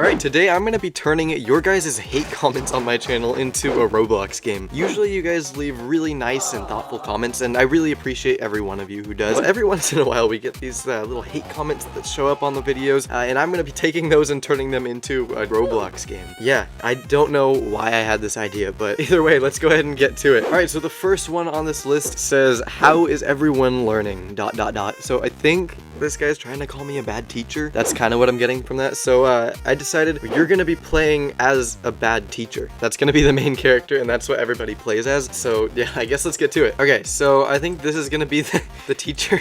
Alright, today I'm going to be turning your guys' hate comments on my channel into a Roblox game. Usually you guys leave really nice and thoughtful comments, and I really appreciate every one of you who does. But every once in a while we get these little hate comments that show up on the videos, and I'm going to be taking those and turning them into a Roblox game. Yeah, I don't know why I had this idea, but either way, let's go ahead and get to it. Alright, so the first one on this list says, how is everyone learning? ... So I think this guy's trying to call me a bad teacher. That's kind of what I'm getting from that. So I decided you're gonna be playing as a bad teacher. That's gonna be the main character, and that's what everybody plays as. So yeah, I guess let's get to it. Okay, so I think this is gonna be the teacher.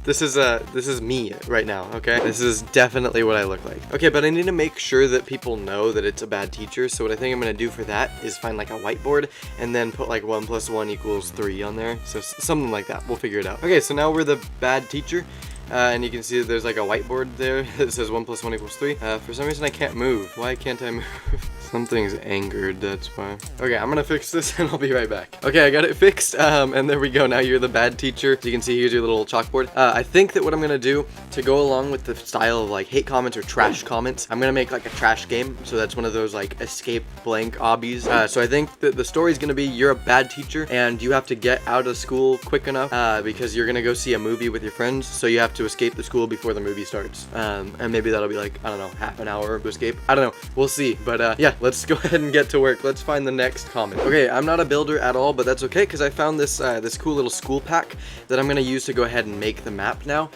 This is me right now. Okay, this is definitely what I look like. Okay, but I need to make sure that people know that it's a bad teacher. So what I think I'm gonna do for that is find like a whiteboard and then put like 1 + 1 = 3 on there. So something like that. We'll figure it out. Okay, so now we're the bad teacher. And you can see that there's like a whiteboard there that says 1 + 1 = 3. For some reason I can't move. Why can't I move? Something's angered, that's why. Okay, I'm gonna fix this and I'll be right back. Okay, I got it fixed, and there we go. Now you're the bad teacher. So you can see here's your little chalkboard. I think that what I'm gonna do to go along with the style of like hate comments or trash comments, I'm gonna make like a trash game. So that's one of those like escape blank obbies. So I think that the story's gonna be you're a bad teacher and you have to get out of school quick enough because you're gonna go see a movie with your friends. So you have to escape the school before the movie starts. And maybe that'll be like, I don't know, half an hour to escape. I don't know, we'll see. But yeah, let's go ahead and get to work. Let's find the next comment. Okay, I'm not a builder at all, but that's okay because I found this this cool little school pack that I'm gonna use to go ahead and make the map now.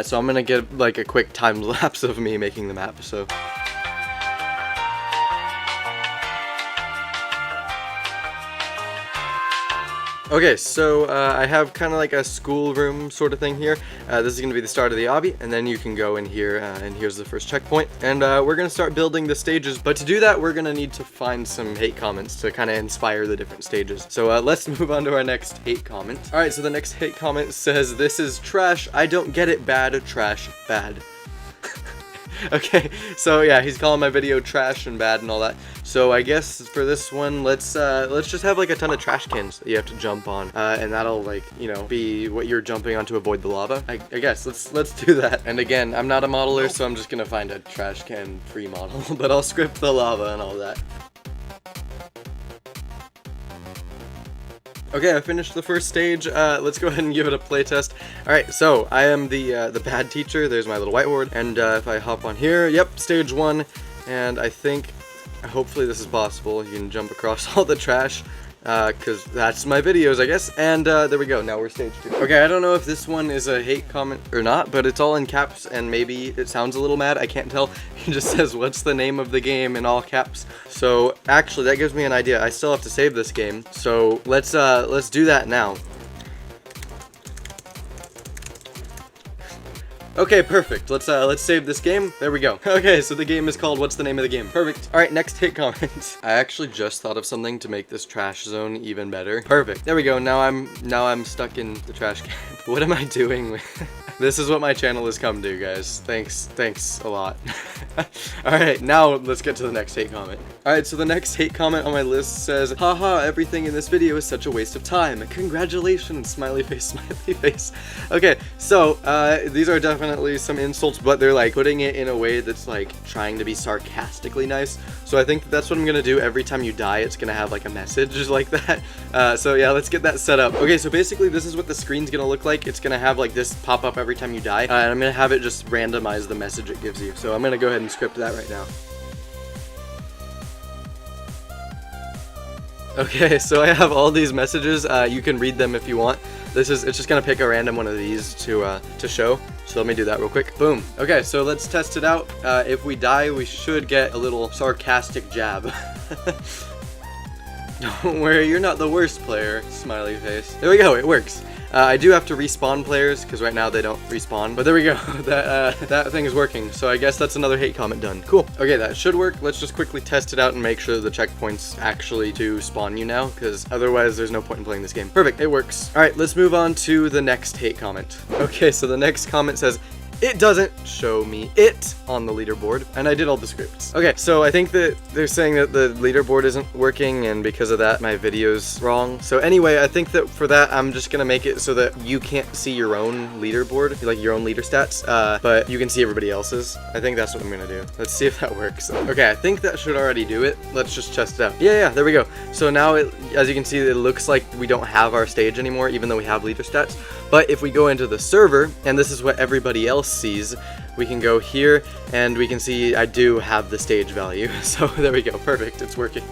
So I'm gonna get like a quick time lapse of me making the map. So okay, so I have kind of like a schoolroom sort of thing here. This is going to be the start of the obby, and then you can go in here, and here's the first checkpoint. And we're going to start building the stages, but to do that, we're going to need to find some hate comments to kind of inspire the different stages. So let's move on to our next hate comment. All right, so the next hate comment says, this is trash. I don't get it, bad, trash, bad. Okay, so yeah, he's calling my video trash and bad and all that. So I guess for this one, let's just have like a ton of trash cans that you have to jump on, and that'll like, you know, be what you're jumping on to avoid the lava. I guess let's do that. And again, I'm not a modeler, so I'm just gonna find a trash can free model, but I'll script the lava and all that. Okay, I finished the first stage. Let's go ahead and give it a playtest. Alright, so I am the bad teacher. There's my little whiteboard. And if I hop on here, yep, stage 1. And I think, hopefully this is possible. You can jump across all the trash. Because that's my videos, I guess. And there we go, now we're stage 2. Okay, I don't know if this one is a hate comment or not, but it's all in caps, and maybe it sounds a little mad, I can't tell. It just says, what's the name of the game, in all caps. So, actually, that gives me an idea. I still have to save this game, so let's do that now. Okay, perfect. Let's save this game. There we go. Okay, so the game is called What's the Name of the Game? Perfect. All right, next hate comment. I actually just thought of something to make this trash zone even better. Perfect. There we go. Now I'm stuck in the trash can. What am I doing? This is what my channel has come to, guys. Thanks a lot. All right, now let's get to the next hate comment. All right, so the next hate comment on my list says, haha, everything in this video is such a waste of time. Congratulations, smiley face, smiley face. Okay, so these are definitely some insults, but they're like putting it in a way that's like trying to be sarcastically nice. So I think that's what I'm gonna do every time you die. It's gonna have like a message like that. So yeah, let's get that set up. Okay, so basically this is what the screen's gonna look like. It's gonna have like this pop up every time you die, and I'm gonna have it just randomize the message it gives you. So I'm gonna go ahead and script that right now. Okay, so I have all these messages. You can read them if you want. It's just gonna pick a random one of these to show. So let me do that real quick. Boom. Okay, so let's test it out. If we die, we should get a little sarcastic jab. Don't worry, you're not the worst player, smiley face. There we go, it works. I do have to respawn players, because right now they don't respawn, but there we go. That thing is working, so I guess that's another hate comment done. Cool. Okay, that should work. Let's just quickly test it out and make sure the checkpoints actually do spawn you now, because otherwise there's no point in playing this game. Perfect, it works. All right, let's move on to the next hate comment. Okay, so the next comment says, it doesn't show me it on the leaderboard, and I did all the scripts. Okay, so I think that they're saying that the leaderboard isn't working, and because of that, my video's wrong. So anyway, I think that for that, I'm just gonna make it so that you can't see your own leaderboard, like your own leader stats, but you can see everybody else's. I think that's what I'm gonna do. Let's see if that works. Okay, I think that should already do it. Let's just test it out. Yeah, there we go. So now, as you can see, it looks like we don't have our stage anymore, even though we have leader stats. But if we go into the server, and this is what everybody else sees, we can go here and we can see I do have the stage value. So there we go, perfect, it's working.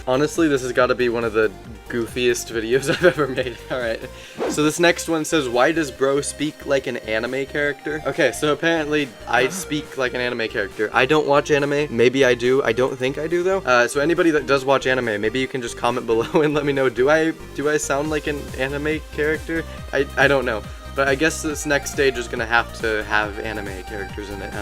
Honestly, this has got to be one of the goofiest videos I've ever made. Alright, so this next one says, why does bro speak like an anime character? Okay, so apparently I speak like an anime character. I don't watch anime. Maybe I do. I don't think I do though. So anybody that does watch anime, maybe you can just comment below and let me know, do I sound like an anime character? I don't know. But I guess this next stage is gonna have to have anime characters in it.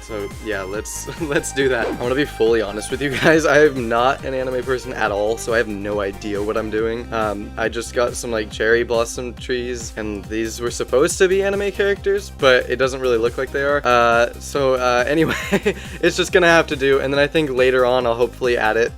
So yeah, let's do that. I want to be fully honest with you guys. I am not an anime person at all, so I have no idea what I'm doing. I just got some like cherry blossom trees, and these were supposed to be anime characters, but it doesn't really look like they are. Anyway, it's just gonna have to do. And then I think later on I'll hopefully add it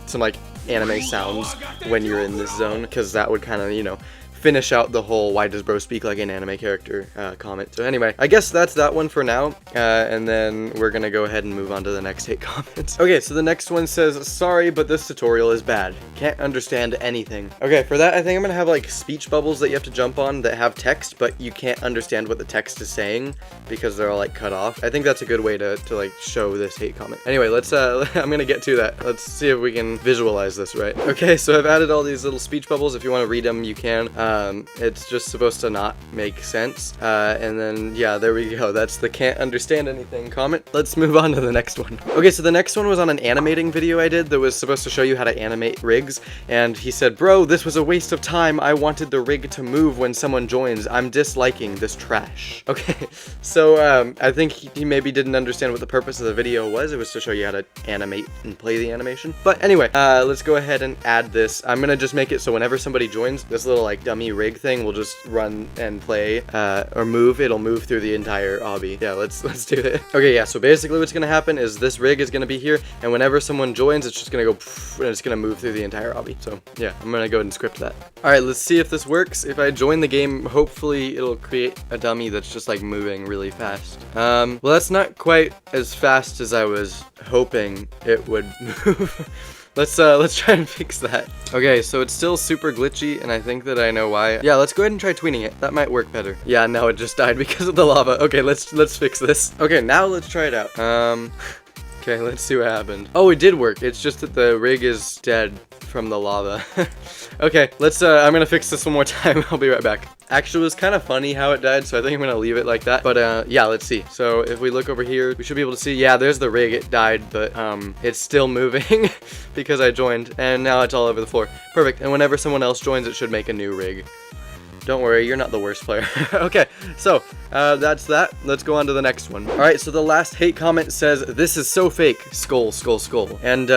some like anime sounds when you're in this zone, because that would kind of, you know, finish out the whole why does bro speak like an anime character comment. So anyway, I guess that's that one for now, and then we're gonna go ahead and move on to the next hate comments. Okay, so the next one says, sorry, but this tutorial is bad. Can't understand anything. Okay, for that, I think I'm gonna have like speech bubbles that you have to jump on that have text, but you can't understand what the text is saying because they're all like cut off. I think that's a good way to like show this hate comment. Anyway, let's I'm gonna get to that. Let's see if we can visualize this right. Okay, so I've added all these little speech bubbles. If you want to read them, you can. It's just supposed to not make sense. And then, yeah, there we go. That's the can't understand anything comment. Let's move on to the next one. Okay, so the next one was on an animating video I did that was supposed to show you how to animate rigs. And he said, bro, this was a waste of time. I wanted the rig to move when someone joins. I'm disliking this trash. Okay, so I think he maybe didn't understand what the purpose of the video was. It was to show you how to animate and play the animation. But anyway, let's go ahead and add this. I'm gonna just make it so whenever somebody joins, this little like dummy rig thing will just run and play or move. It'll move through the entire obby. Yeah, let's do it. Okay, yeah, so basically what's gonna happen is this rig is gonna be here, and whenever someone joins, it's just gonna go and it's gonna move through the entire obby. So yeah, I'm gonna go ahead and script that. All right, let's see if this works. If I join the game, hopefully it'll create a dummy that's just like moving really fast. Well, that's not quite as fast as I was hoping it would move. Let's try and fix that. Okay, so it's still super glitchy, and I think that I know why. Yeah, let's go ahead and try tweening it. That might work better. Yeah, no, it just died because of the lava. Okay, let's fix this. Okay, now let's try it out. Okay, let's see what happened. Oh, it did work. It's just that the rig is dead from the lava. Okay, I'm gonna fix this one more time. I'll be right back. Actually, it was kind of funny how it died, so I think I'm gonna leave it like that. But yeah, let's see. So if we look over here, we should be able to see, yeah, there's the rig. It died, but it's still moving because I joined, and now it's all over the floor. Perfect. And whenever someone else joins, it should make a new rig. Don't worry, you're not the worst player. Okay, so that's that. Let's go on to the next one. All right, so the last hate comment says, this is so fake, skull, skull, skull. And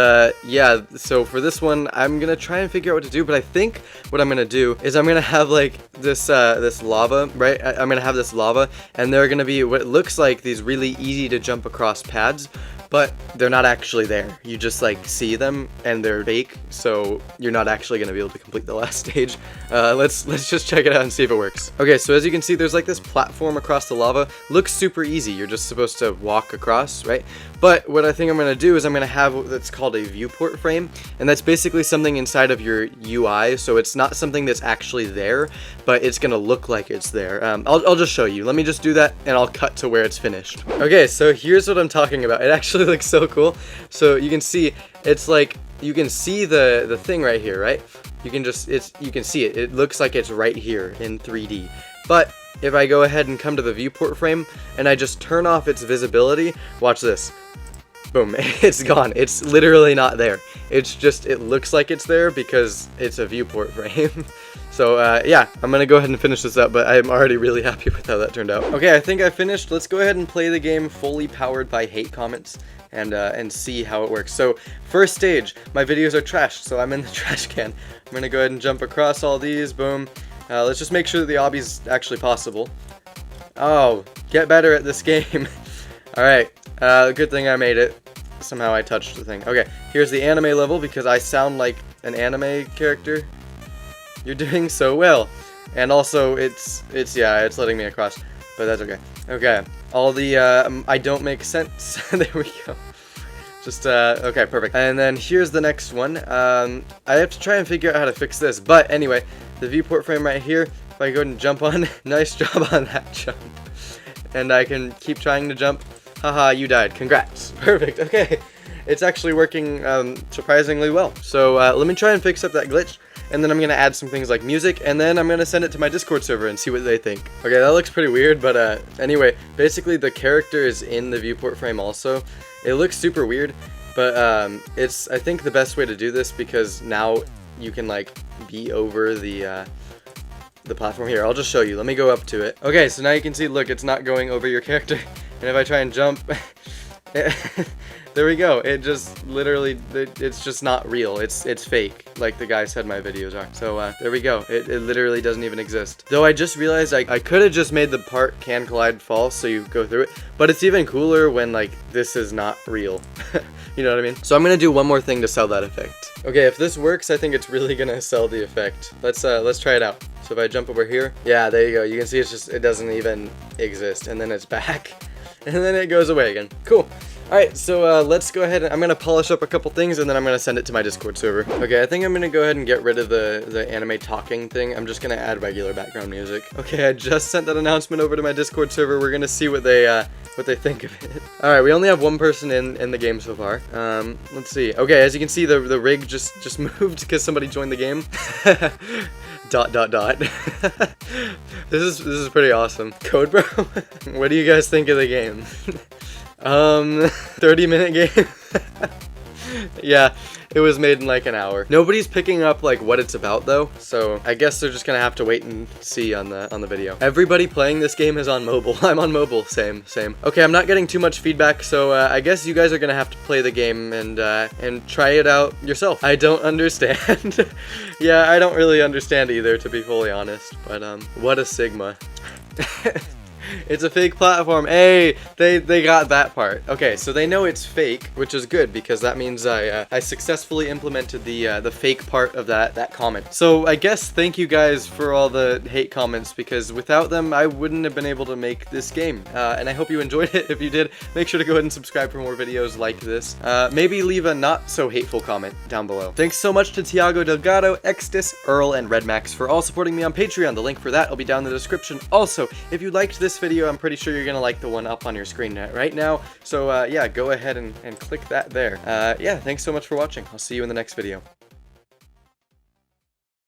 yeah, so for this one, I'm gonna try and figure out what to do, but I think what I'm gonna do is I'm gonna have like this this lava, right? I'm gonna have this lava, and there are gonna be what looks like these really easy to jump across pads, but they're not actually there. You just like see them and they're fake, so you're not actually gonna be able to complete the last stage. Let's just check it out and see if it works. Okay, so as you can see, there's like this platform across the lava. Looks super easy. You're just supposed to walk across, right? But what I think I'm gonna do is I'm gonna have what's called a viewport frame, and that's basically something inside of your UI, so it's not something that's actually there, but it's gonna look like it's there. I'll just show you. Let me just do that, and I'll cut to where it's finished. Okay, so here's what I'm talking about. It actually looks so cool. So you can see, it's like, you can see the thing right here, right? You can see it. It looks like it's right here in 3D. But if I go ahead and come to the viewport frame and I just turn off its visibility, watch this. Boom, it's gone. It's literally not there. It's just, it looks like it's there because it's a viewport frame. So yeah, I'm gonna go ahead and finish this up, but I'm already really happy with how that turned out. Okay, I think I finished. Let's go ahead and play the game fully powered by hate comments and see how it works. So first stage, my videos are trashed, so I'm in the trash can. I'm gonna go ahead and jump across all these, boom. Let's just make sure that the obby's actually possible. Oh, Get better at this game. Alright, good thing I made it. Somehow I touched the thing. Okay, here's the anime level because I sound like an anime character. You're doing so well. And also, it's letting me across. But that's okay. Okay, all the, I don't make sense. There we go. Just, okay, perfect. And then here's the next one. I have to try and figure out how to fix this. But anyway, the viewport frame right here, if I go ahead and jump on, nice job on that jump. And I can keep trying to jump. Haha, you died. Congrats. Perfect. Okay. It's actually working surprisingly well. So let me try and fix up that glitch. And then I'm going to add some things like music. And then I'm going to send it to my Discord server and see what they think. Okay, that looks pretty weird. But anyway, basically the character is in the viewport frame also. It looks super weird. But it's, I think, the best way to do this because now you can like be over the platform. Here, I'll just show you. Let me go up to it. Okay, so now you can see, look, it's not going over your character. And if I try and jump, there we go. It just literally, it's just not real. It's fake, like the guy said my videos are. So there we go. It literally doesn't even exist. Though I just realized I could have just made the part can collide false so you go through it. But it's even cooler when like this is not real. You know what I mean? So I'm gonna do one more thing to sell that effect. Okay, if this works, I think it's really gonna sell the effect. Let's try it out. So if I jump over here, yeah, there you go. You can see it doesn't even exist, and then it's back. And then it goes away again. Cool. Alright, so let's go ahead and I'm going to polish up a couple things and then I'm going to send it to my Discord server. Okay, I think I'm going to go ahead and get rid of the anime talking thing. I'm just going to add regular background music. Okay, I just sent that announcement over to my Discord server. We're going to see what they think of it. Alright, we only have one person in the game so far. Let's see. Okay, as you can see, the rig just moved because somebody joined the game. ... This is pretty awesome. Code Bro, what do you guys think of the game? 30-minute game. Yeah, it was made in like an hour. Nobody's picking up like what it's about though, so I guess they're just gonna have to wait and see on the video. Everybody playing this game is on mobile. I'm on mobile. Same. Okay, I'm not getting too much feedback, so I guess you guys are gonna have to play the game and try it out yourself. I don't understand. Yeah, I don't really understand either, to be fully honest. But what a Sigma. It's a fake platform. Hey, they got that part. Okay, so they know it's fake, which is good because that means I successfully implemented the fake part of that comment. So I guess thank you guys for all the hate comments because without them I wouldn't have been able to make this game. And I hope you enjoyed it. If you did, make sure to go ahead and subscribe for more videos like this. Maybe leave a not so hateful comment down below. Thanks so much to Tiago Delgado, Extis, Earl, and Redmax for all supporting me on Patreon. The link for that will be down in the description. Also, if you liked this video, I'm pretty sure you're gonna like the one up on your screen right now. So yeah, go ahead and click that there. Yeah, thanks so much for watching. I'll see you in the next video.